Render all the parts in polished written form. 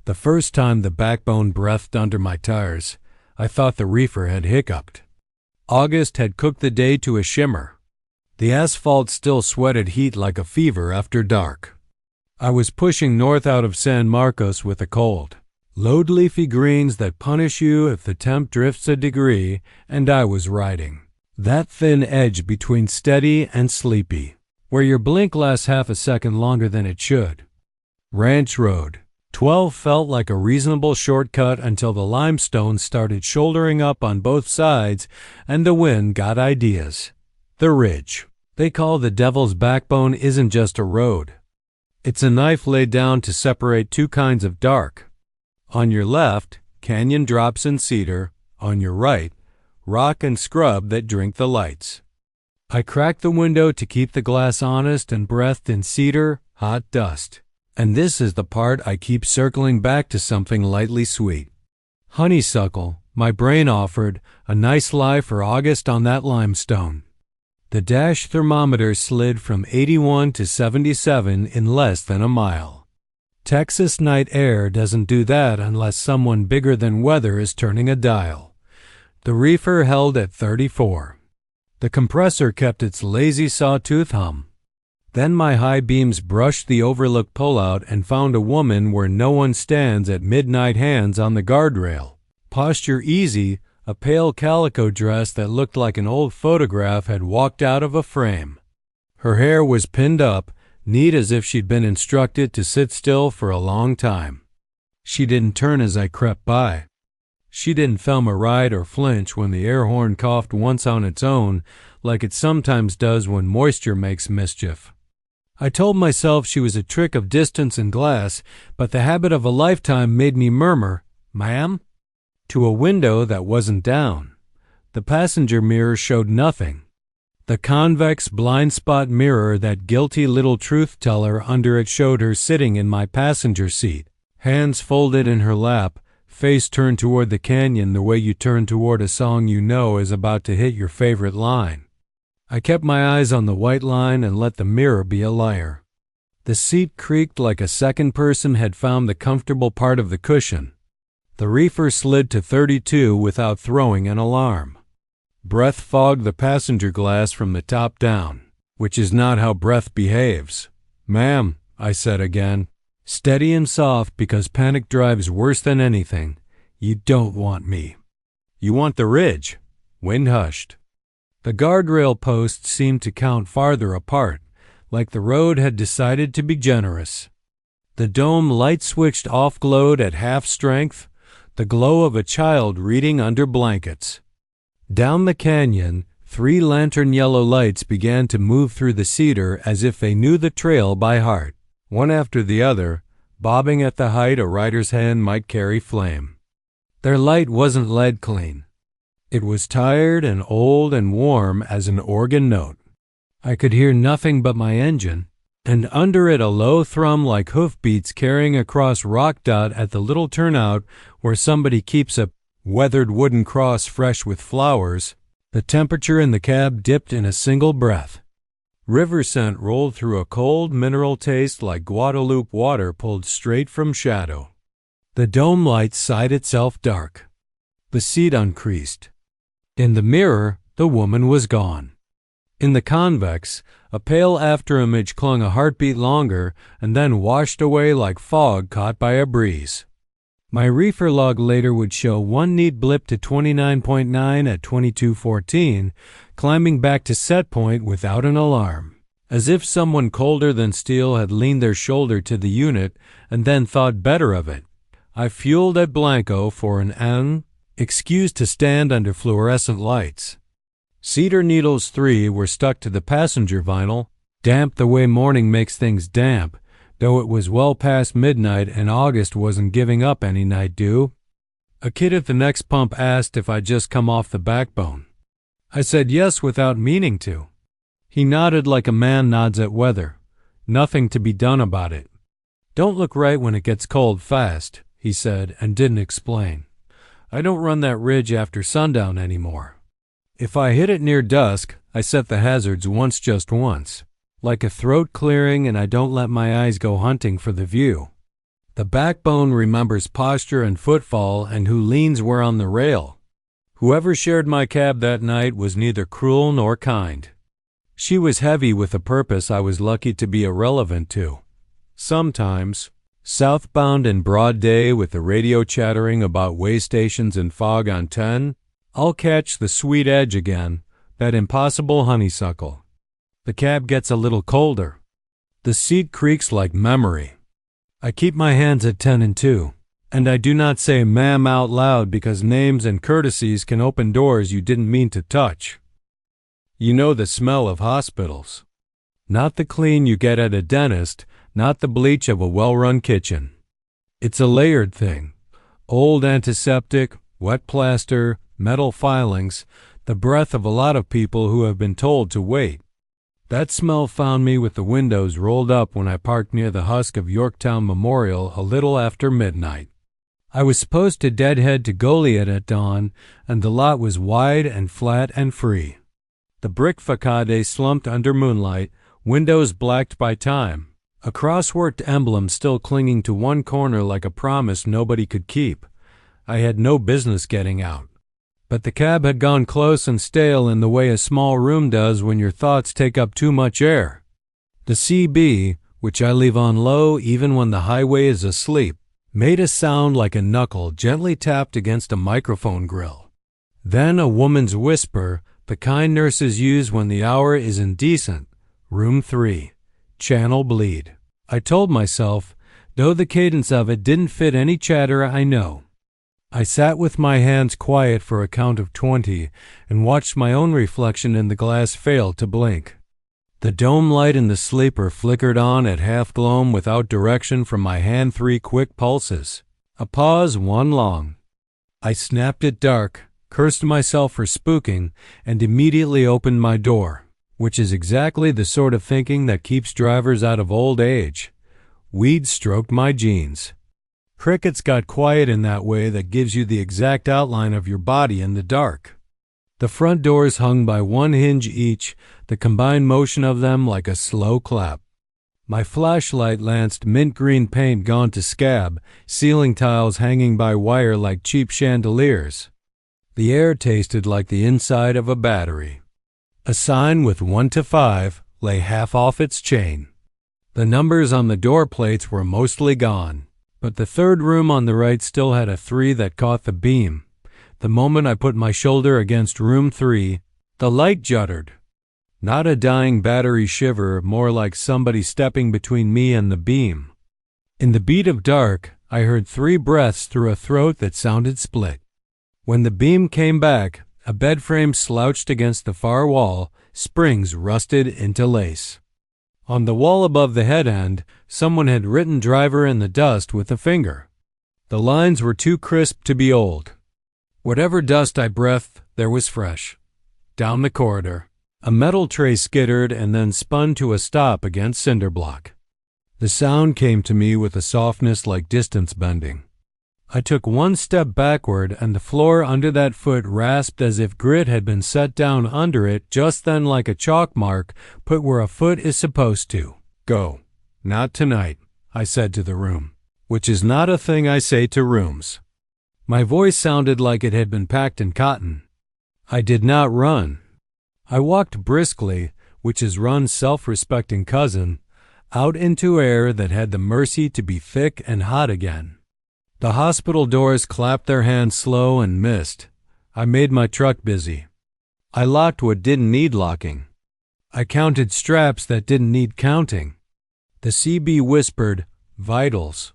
The first time the backbone breathed under my tires, I thought the reefer had hiccuped. August had cooked the day to a shimmer. The asphalt still sweated heat like a fever after dark. I was pushing north out of San Marcos with a cold. Load leafy greens that punish you if the temp drifts a degree, and I was riding that thin edge between steady and sleepy, where your blink lasts half a second longer than it should. Ranch Road. 12 felt like a reasonable shortcut until the limestone started shouldering up on both sides and the wind got ideas. The ridge they call the Devil's Backbone isn't just a road. It's a knife laid down to separate two kinds of dark. On your left, canyon drops and cedar. On your right, rock and scrub that drink the lights. I cracked the window to keep the glass honest and breathed in cedar, hot dust. And this is the part I keep circling back to something lightly sweet. Honeysuckle, my brain offered, a nice lie for August on that limestone. The dash thermometer slid from 81 to 77 in less than a mile. Texas night air doesn't do that unless someone bigger than weather is turning a dial. The reefer held at 34. The compressor kept its lazy sawtooth hum. Then my high beams brushed the overlook pullout and found a woman where no one stands at midnight, hands on the guardrail. Posture easy, a pale calico dress that looked like an old photograph had walked out of a frame. Her hair was pinned up, neat as if she'd been instructed to sit still for a long time. She didn't turn as I crept by. She didn't film a ride or flinch when the air horn coughed once on its own, like it sometimes does when moisture makes mischief. I told myself she was a trick of distance and glass, but the habit of a lifetime made me murmur, "Ma'am?" to a window that wasn't down. The passenger mirror showed nothing. The convex blind spot mirror, that guilty little truth-teller under it, showed her sitting in my passenger seat, hands folded in her lap, face turned toward the canyon the way you turn toward a song you know is about to hit your favorite line. I kept my eyes on the white line and let the mirror be a liar. The seat creaked like a second person had found the comfortable part of the cushion. The reefer slid to 32 without throwing an alarm. Breath fogged the passenger glass from the top down, which is not how breath behaves. "Ma'am," I said again, steady and soft because panic drives worse than anything, "you don't want me. You want the ridge." Wind hushed. The guardrail posts seemed to count farther apart, like the road had decided to be generous. The dome light switched off glowed at half strength, the glow of a child reading under blankets. Down the canyon, 3 lantern yellow lights began to move through the cedar as if they knew the trail by heart, one after the other, bobbing at the height a rider's hand might carry flame. Their light wasn't lead clean. It was tired and old and warm as an organ note. I could hear nothing but my engine, and under it a low thrum like hoofbeats carrying across rock dot at the little turnout where somebody keeps a weathered wooden cross fresh with flowers. The temperature in the cab dipped in a single breath. River scent rolled through, a cold mineral taste like Guadalupe water pulled straight from shadow. The dome light sighed itself dark. The seat uncreased. In the mirror, the woman was gone. In the convex, a pale afterimage clung a heartbeat longer and then washed away like fog caught by a breeze. My reefer log later would show one neat blip to 29.9 at 22:14, climbing back to set point without an alarm, as if someone colder than steel had leaned their shoulder to the unit and then thought better of it. I fueled at Blanco for an excuse to stand under fluorescent lights. Cedar Needles 3 were stuck to the passenger vinyl, damp the way morning makes things damp, though it was well past midnight and August wasn't giving up any night dew. A kid at the next pump asked if I'd just come off the backbone. I said yes without meaning to. He nodded like a man nods at weather. Nothing to be done about it. "Don't look right when it gets cold fast," he said, and didn't explain. "I don't run that ridge after sundown anymore. If I hit it near dusk, I set the hazards just once, like a throat clearing, and I don't let my eyes go hunting for the view." The backbone remembers posture and footfall and who leans where on the rail. Whoever shared my cab that night was neither cruel nor kind. She was heavy with a purpose I was lucky to be irrelevant to. Sometimes, southbound in broad day with the radio chattering about way stations and fog on 10, I'll catch the sweet edge again, that impossible honeysuckle. The cab gets a little colder. The seat creaks like memory. I keep my hands at 10 and 2, and I do not say ma'am out loud because names and courtesies can open doors you didn't mean to touch. You know the smell of hospitals. Not the clean you get at a dentist, not the bleach of a well-run kitchen. It's a layered thing. Old antiseptic, wet plaster, metal filings, the breath of a lot of people who have been told to wait. That smell found me with the windows rolled up when I parked near the husk of Yorktown Memorial a little after midnight. I was supposed to deadhead to Goliad at dawn, and the lot was wide and flat and free. The brick facade slumped under moonlight, windows blacked by time, a crossworked emblem still clinging to one corner like a promise nobody could keep. I had no business getting out. But the cab had gone close and stale in the way a small room does when your thoughts take up too much air. The CB, which I leave on low even when the highway is asleep, made a sound like a knuckle gently tapped against a microphone grill. Then a woman's whisper, the kind nurses use when the hour is indecent. Room 3. Channel bleed. I told myself, though the cadence of it didn't fit any chatter I know. I sat with my hands quiet for a count of 20 and watched my own reflection in the glass fail to blink. The dome light in the sleeper flickered on at half gloam without direction from my hand 3 quick pulses. A pause, one long. I snapped it dark, cursed myself for spooking, and immediately opened my door, which is exactly the sort of thinking that keeps drivers out of old age. Weeds stroked my jeans. Crickets got quiet in that way that gives you the exact outline of your body in the dark. The front doors hung by one hinge each, the combined motion of them like a slow clap. My flashlight lanced mint green paint gone to scab, ceiling tiles hanging by wire like cheap chandeliers. The air tasted like the inside of a battery. A sign with 1 to 5 lay half off its chain. The numbers on the door plates were mostly gone, but the third room on the right still had a 3 that caught the beam. The moment I put my shoulder against room 3, the light juddered. Not a dying battery shiver, more like somebody stepping between me and the beam. In the beat of dark, I heard 3 breaths through a throat that sounded split. When the beam came back, a bed frame slouched against the far wall, springs rusted into lace. On the wall above the head end, someone had written driver in the dust with a finger. The lines were too crisp to be old. Whatever dust I breathed, there was fresh. Down the corridor, a metal tray skittered and then spun to a stop against cinder block. The sound came to me with a softness like distance bending. I took 1 step backward and the floor under that foot rasped as if grit had been set down under it just then like a chalk mark put where a foot is supposed to. Go. Not tonight, I said to the room, which is not a thing I say to rooms. My voice sounded like it had been packed in cotton. I did not run. I walked briskly, which is run's self-respecting cousin, out into air that had the mercy to be thick and hot again. The hospital doors clapped their hands slow and missed. I made my truck busy. I locked what didn't need locking. I counted straps that didn't need counting. The CB whispered, vitals,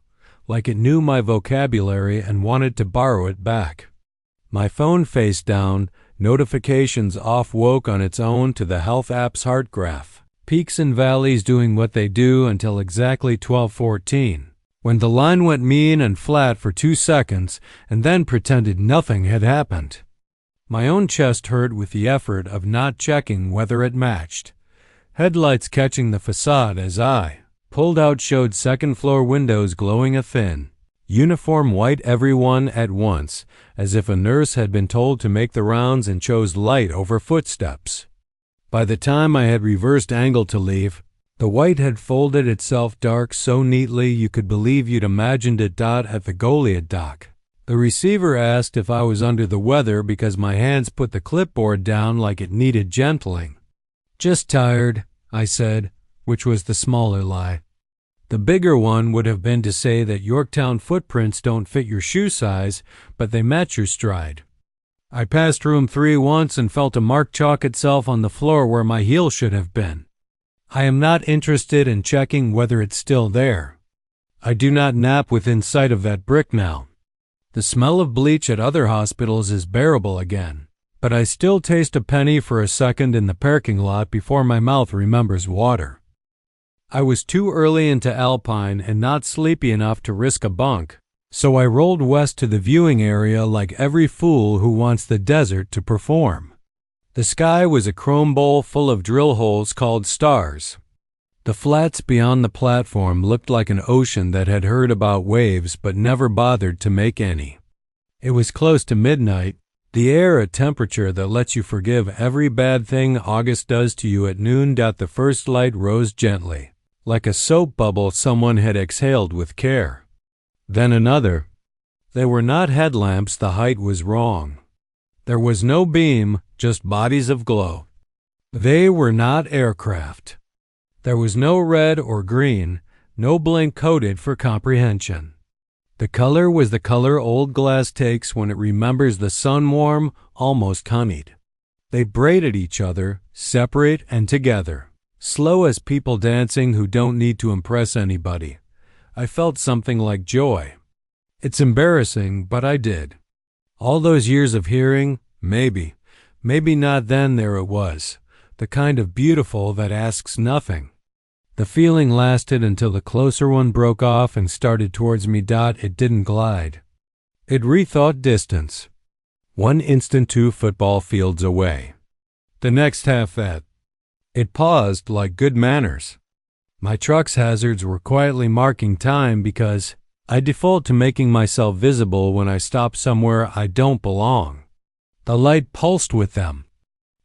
like it knew my vocabulary and wanted to borrow it back. My phone face down, notifications off woke on its own to the health app's heart graph. Peaks and valleys doing what they do until exactly 12:14. When the line went mean and flat for 2 seconds and then pretended nothing had happened. My own chest hurt with the effort of not checking whether it matched. Headlights catching the facade as I pulled out showed second-floor windows glowing a thin, uniform white everyone at once, as if a nurse had been told to make the rounds and chose light over footsteps. By the time I had reversed angle to leave, The white had folded itself dark so neatly you could believe you'd imagined it at the Goliath dock. The receiver asked if I was under the weather because my hands put the clipboard down like it needed gentling. "Just tired," I said, which was the smaller lie. The bigger one would have been to say that Yorktown footprints don't fit your shoe size, but they match your stride. I passed room 3 once and felt a mark chalk itself on the floor where my heel should have been. I am not interested in checking whether it's still there. I do not nap within sight of that brick now. The smell of bleach at other hospitals is bearable again, but I still taste a penny for a second in the parking lot before my mouth remembers water. I was too early into Alpine and not sleepy enough to risk a bunk, so I rolled west to the viewing area like every fool who wants the desert to perform. The sky was a chrome bowl full of drill holes called stars. The flats beyond the platform looked like an ocean that had heard about waves but never bothered to make any. It was close to midnight, the air a temperature that lets you forgive every bad thing August does to you at noon. The first light rose gently, like a soap bubble someone had exhaled with care. Then another. They were not headlamps, the height was wrong. There was no beam, just bodies of glow. They were not aircraft. There was no red or green, no blink coded for comprehension. The color was the color old glass takes when it remembers the sun warm, almost honeyed. They braided each other, separate and together, slow as people dancing who don't need to impress anybody. I felt something like joy. It's embarrassing, but I did. All those years of hearing, maybe not, then there it was, the kind of beautiful that asks nothing. The feeling lasted until the closer one broke off and started towards me. It didn't glide. It rethought distance. 1 instant 2 football fields away. The next half that. It paused like good manners. My truck's hazards were quietly marking time because I default to making myself visible when I stop somewhere I don't belong. The light pulsed with them.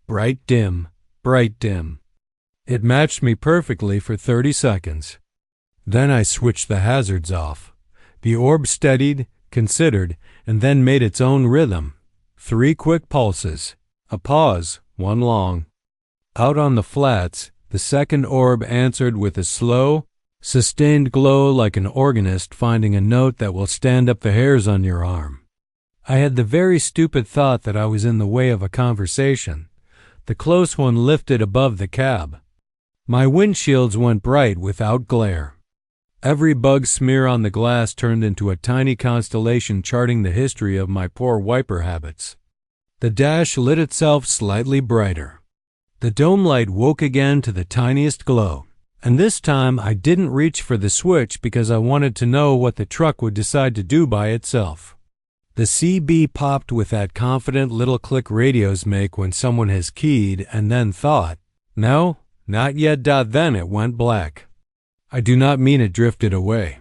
Bright dim, bright dim. It matched me perfectly for 30 seconds. Then I switched the hazards off. The orb steadied, considered, and then made its own rhythm. 3 quick pulses. A pause, 1 long. Out on the flats, the second orb answered with a slow, sustained glow like an organist finding a note that will stand up the hairs on your arm. I had the very stupid thought that I was in the way of a conversation. The close one lifted above the cab. My windshields went bright without glare. Every bug smear on the glass turned into a tiny constellation charting the history of my poor wiper habits. The dash lit itself slightly brighter. The dome light woke again to the tiniest glow, and this time I didn't reach for the switch because I wanted to know what the truck would decide to do by itself. The CB popped with that confident little click radios make when someone has keyed and then thought, no, not yet. Then it went black. I do not mean it drifted away.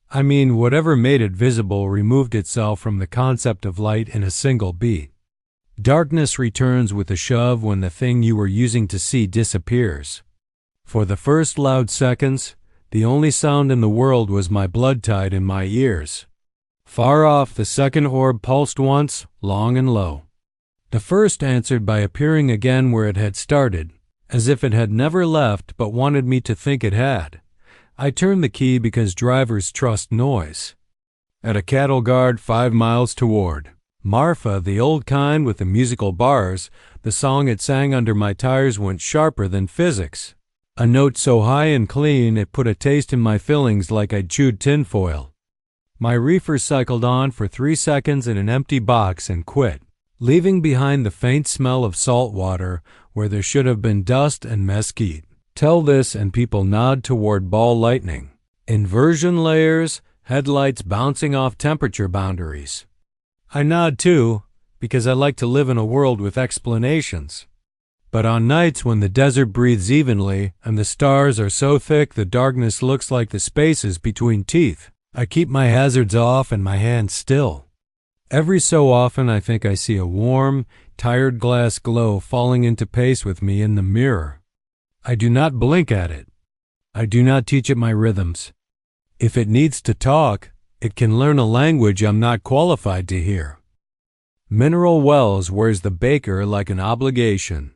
I mean whatever made it visible removed itself from the concept of light in a single beat. Darkness returns with a shove when the thing you were using to see disappears. For the first loud seconds, the only sound in the world was my blood tide in my ears. Far off, the second orb pulsed once, long and low. The first answered by appearing again where it had started, as if it had never left but wanted me to think it had. I turned the key because drivers trust noise. At a cattle guard 5 miles toward Marfa, the old kind with the musical bars, the song it sang under my tires went sharper than physics. A note so high and clean it put a taste in my fillings like I'd chewed tinfoil. My reefer cycled on for 3 seconds in an empty box and quit, leaving behind the faint smell of salt water where there should have been dust and mesquite. Tell this and people nod toward ball lightning. Inversion layers, headlights bouncing off temperature boundaries. I nod too, because I like to live in a world with explanations. But on nights when the desert breathes evenly and the stars are so thick the darkness looks like the spaces between teeth, I keep my hazards off and my hands still. Every so often I think I see a warm, tired glass glow falling into pace with me in the mirror. I do not blink at it. I do not teach it my rhythms. If it needs to talk, it can learn a language I'm not qualified to hear. Mineral Wells wears the baker like an obligation.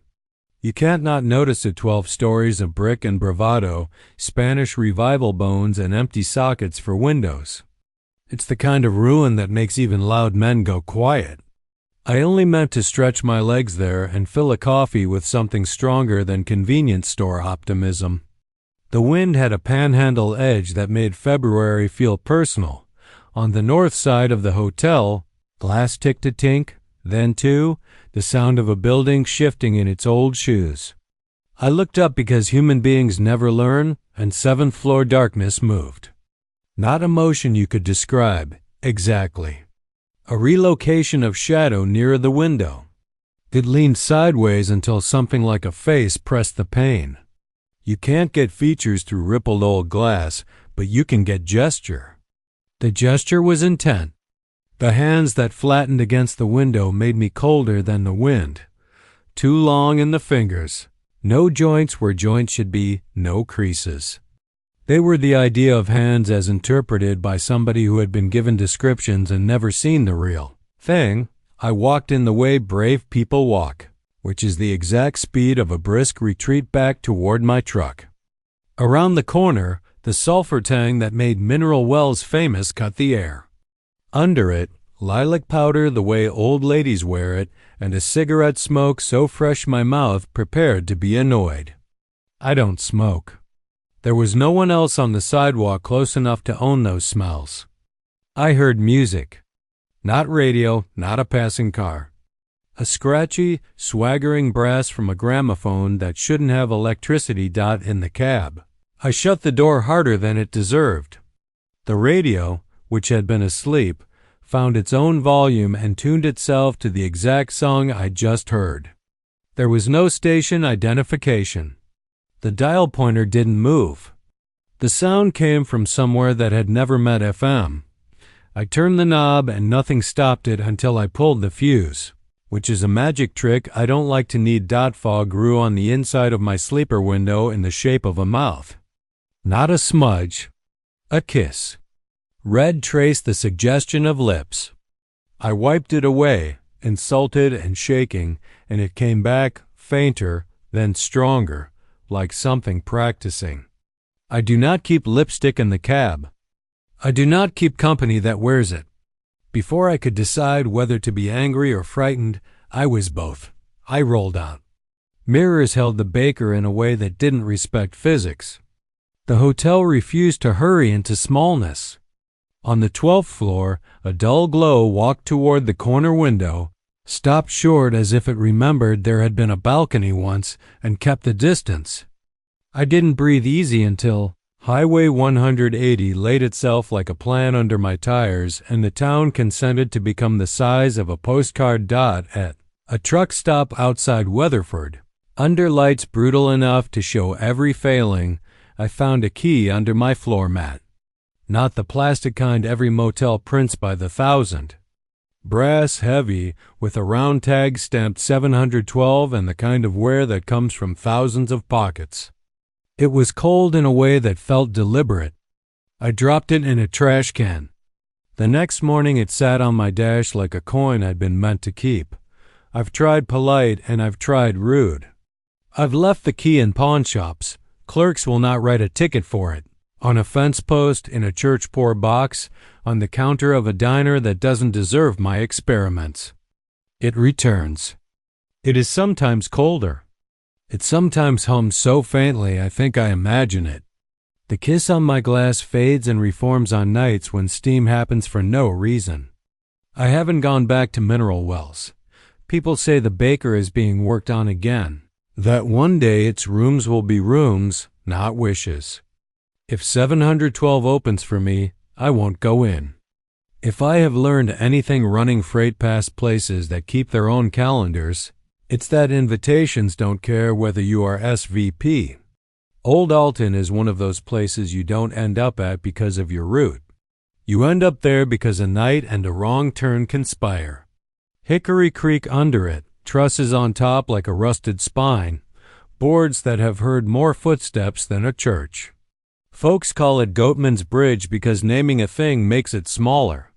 You can't not notice the 12 stories of brick and bravado, Spanish revival bones, and empty sockets for windows. It's the kind of ruin that makes even loud men go quiet. I only meant to stretch my legs there and fill a coffee with something stronger than convenience store optimism. The wind had a panhandle edge that made February feel personal. On the north side of the hotel, glass ticked a tink, then two, the sound of a building shifting in its old shoes. I looked up because human beings never learn, and seventh-floor darkness moved. Not a motion you could describe, exactly. A relocation of shadow nearer the window. It leaned sideways until something like a face pressed the pane. You can't get features through rippled old glass, but you can get gesture. The gesture was intent. The hands that flattened against the window made me colder than the wind. Too long in the fingers. No joints where joints should be, no creases. They were the idea of hands as interpreted by somebody who had been given descriptions and never seen the real thing. I walked in the way brave people walk, which is the exact speed of a brisk retreat back toward my truck. Around the corner, the sulfur tang that made Mineral Wells famous cut the air. Under it, lilac powder the way old ladies wear it, and a cigarette smoke so fresh my mouth prepared to be annoyed. I don't smoke. There was no one else on the sidewalk close enough to own those smells. I heard music. Not radio, not a passing car. A scratchy, swaggering brass from a gramophone that shouldn't have electricity dot in the cab. I shut the door harder than it deserved. The radio, which had been asleep, found its own volume and tuned itself to the exact song I'd just heard. There was no station identification. The dial pointer didn't move. The sound came from somewhere that had never met FM. I turned the knob and nothing stopped it until I pulled the fuse, which is a magic trick I don't like to need. Fog grew on the inside of my sleeper window in the shape of a mouth. Not a smudge, a kiss. Red traced the suggestion of lips. I wiped it away, insulted and shaking, and it came back, fainter, then stronger, like something practicing. I do not keep lipstick in the cab. I do not keep company that wears it. Before I could decide whether to be angry or frightened, I was both. I rolled out. Mirrors held the baker in a way that didn't respect physics. The hotel refused to hurry into smallness. On the 12th floor, a dull glow walked toward the corner window, stopped short as if it remembered there had been a balcony once, and kept the distance. I didn't breathe easy until Highway 180 laid itself like a plan under my tires, and the town consented to become the size of a postcard dot at a truck stop outside Weatherford. Under lights brutal enough to show every failing, I found a key under my floor mat. Not the plastic kind every motel prints by the thousand. Brass heavy, with a round tag stamped 712 and the kind of wear that comes from thousands of pockets. It was cold in a way that felt deliberate. I dropped it in a trash can. The next morning it sat on my dash like a coin I'd been meant to keep. I've tried polite and I've tried rude. I've left the key in pawn shops. Clerks will not write a ticket for it. On a fence post, in a church poor box, on the counter of a diner that doesn't deserve my experiments. It returns. It is sometimes colder. It sometimes hums so faintly I think I imagine it. The kiss on my glass fades and reforms on nights when steam happens for no reason. I haven't gone back to Mineral Wells. People say the baker is being worked on again, that one day its rooms will be rooms, not wishes. If 712 opens for me, I won't go in. If I have learned anything running freight past places that keep their own calendars, it's that invitations don't care whether you are SVP. Old Alton is one of those places you don't end up at because of your route. You end up there because a night and a wrong turn conspire. Hickory Creek under it, trusses on top like a rusted spine, boards that have heard more footsteps than a church. Folks call it Goatman's Bridge because naming a thing makes it smaller.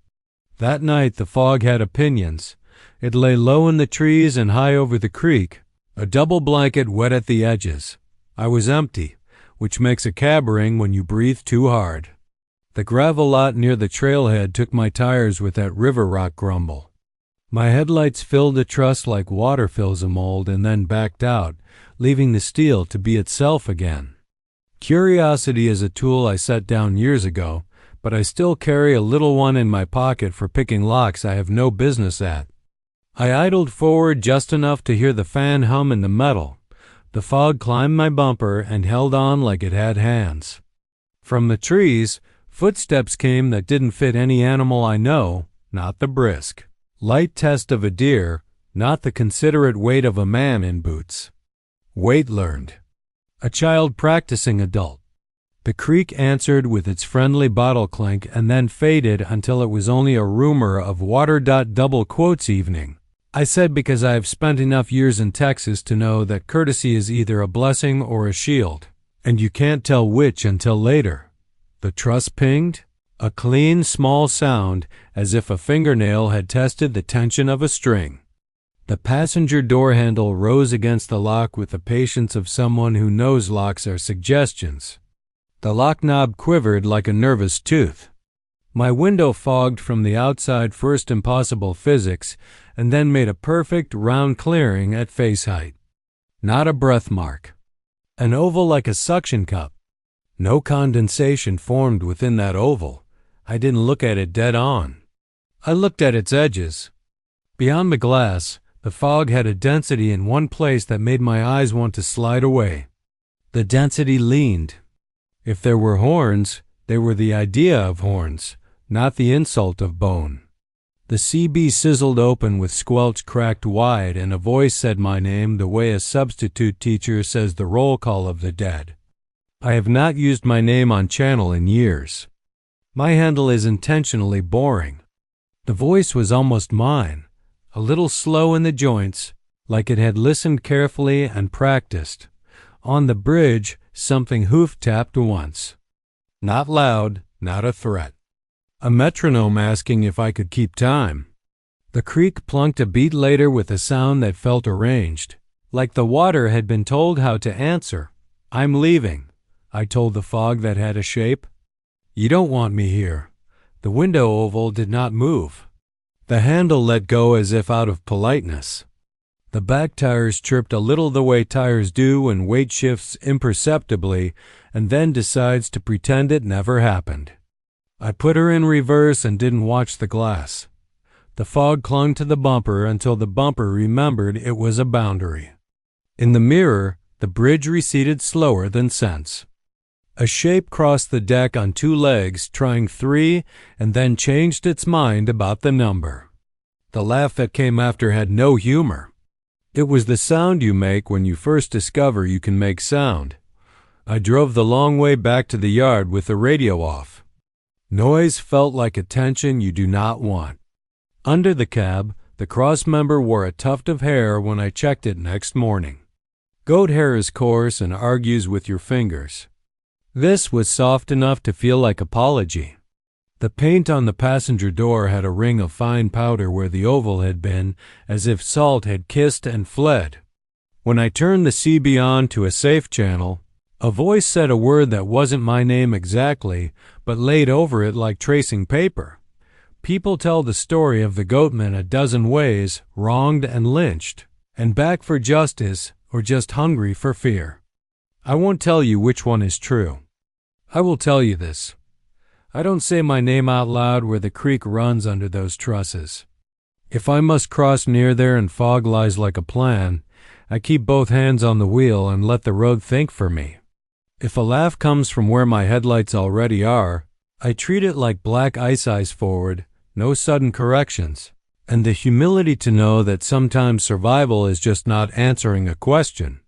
That night the fog had opinions. It lay low in the trees and high over the creek, a double blanket wet at the edges. I was empty, which makes a cab ring when you breathe too hard. The gravel lot near the trailhead took my tires with that river rock grumble. My headlights filled a truss like water fills a mold and then backed out, leaving the steel to be itself again. Curiosity is a tool I set down years ago, but I still carry a little one in my pocket for picking locks I have no business at. I idled forward just enough to hear the fan hum in the metal. The fog climbed my bumper and held on like it had hands. From the trees, footsteps came that didn't fit any animal I know, not the brisk, light test of a deer, not the considerate weight of a man in boots. Weight learned. A child practicing adult. The creek answered with its friendly bottle clink and then faded until it was only a rumor of water. Double quotes evening. I said because I have spent enough years in Texas to know that courtesy is either a blessing or a shield, and you can't tell which until later. The truss pinged, a clean, small sound as if a fingernail had tested the tension of a string. The passenger door handle rose against the lock with the patience of someone who knows locks are suggestions. The lock knob quivered like a nervous tooth. My window fogged from the outside first impossible physics and then made a perfect round clearing at face height. Not a breath mark. An oval like a suction cup. No condensation formed within that oval. I didn't look at it dead on. I looked at its edges. Beyond the glass, the fog had a density in one place that made my eyes want to slide away. The density leaned. If there were horns, they were the idea of horns, not the insult of bone. The CB sizzled open with squelch cracked wide, and a voice said my name the way a substitute teacher says the roll call of the dead. I have not used my name on channel in years. My handle is intentionally boring. The voice was almost mine, a little slow in the joints, like it had listened carefully and practiced. On the bridge, something hoof-tapped once. Not loud, not a threat. A metronome asking if I could keep time. The creek plunked a beat later with a sound that felt arranged, like the water had been told how to answer. I'm leaving, I told the fog that had a shape. You don't want me here. The window oval did not move. The handle let go as if out of politeness. The back tires chirped a little the way tires do when weight shifts imperceptibly and then decides to pretend it never happened. I put her in reverse and didn't watch the glass. The fog clung to the bumper until the bumper remembered it was a boundary. In the mirror, the bridge receded slower than sense. A shape crossed the deck on two legs, trying 3, and then changed its mind about the number. The laugh that came after had no humor. It was the sound you make when you first discover you can make sound. I drove the long way back to the yard with the radio off. Noise felt like attention you do not want. Under the cab, the cross-member wore a tuft of hair when I checked it next morning. Goat hair is coarse and argues with your fingers. This was soft enough to feel like apology. The paint on the passenger door had a ring of fine powder where the oval had been, as if salt had kissed and fled. When I turned the CB on to a safe channel, a voice said a word that wasn't my name exactly, but laid over it like tracing paper. People tell the story of the Goatman a dozen ways, wronged and lynched, and back for justice or just hungry for fear. I won't tell you which one is true. I will tell you this. I don't say my name out loud where the creek runs under those trusses. If I must cross near there and fog lies like a plan, I keep both hands on the wheel and let the road think for me. If a laugh comes from where my headlights already are, I treat it like black ice forward, no sudden corrections, and the humility to know that sometimes survival is just not answering a question.